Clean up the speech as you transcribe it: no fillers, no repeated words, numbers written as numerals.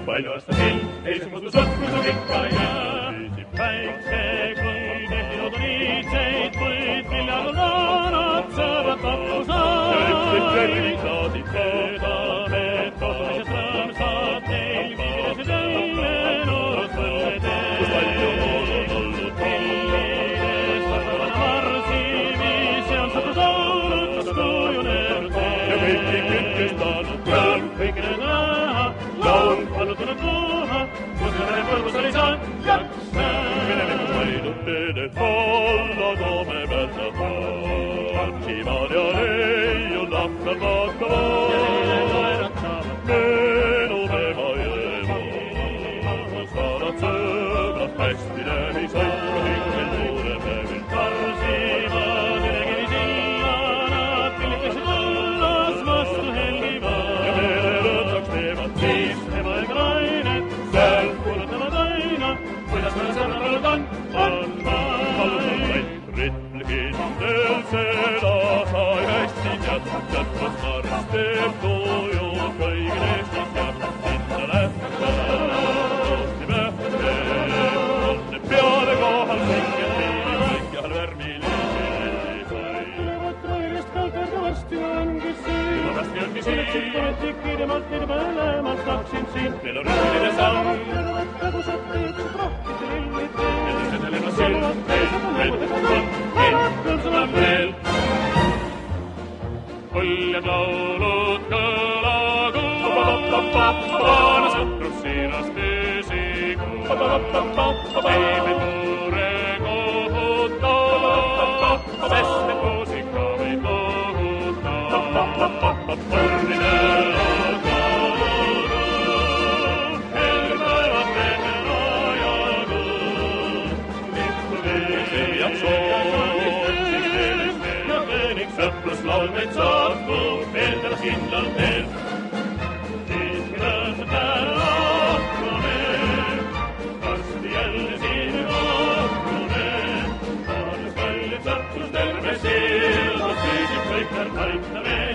palju aastaid siin, ei see muutus lõpus ikka jää. Päikse küll tehtinud on iitseid puid, millal on vanad sõbrad tappusaid. Ja ükskõik vermi klaadid veedame, kohtumisest rõõmsad teil viigilesid õilenud põlleteel. Kus palju mood on olnud hillides, vastamana marsimis, see on satud laulutus kujunenud teel. Ja kõiki kütkestanud rõõm, kõiki need näha, laul pallutunud puha, kus mõne põrgus oli saanud jaksa. Teede alla toome pealta Kimal ja leion lahkal vaatavad Meenume maailma Saadad sõbrad hästi läbi sõpra hingel tuure päevil Tarsivad ülekivi sillanad Pillitasid õllas vastu helgivad Ja meele rõõmsaks teevad siis ema ja nained Seal kuulutavad aina kuidas mõne sõbrad on Ritmlikindel seda sai hästi teatud Lõpus marras teeb tujud kõigil Eestis teab Sinna lähtavasti mähte peale kohal singel liivi kõikjal värmilisi sai Tulevad Railist kalterda varsti ongi siin Juba varsti ongi siin Oleksid politik idemalt mõlemalt taksin siin Meil on rühmine samm Tulevad kõgusad teeksed rohkisel ilmid teel Ja tõsed elema silmad meil veel Põljad laulud kõlagu Vaana sõprus siiras püsigu Ei meil mure kohuta Sest et muusika meid lohuta Põrnide laulu Helged päevad teeme rajagu Mikku veesi ja Sõpruslaul meid saabub, meeldavas kindlal teel. Siiski tõuseb täna lahkune, varsti jälle siin kohkune. Alles kallid sõprus terve silmus, püsib kõik ärg aitame.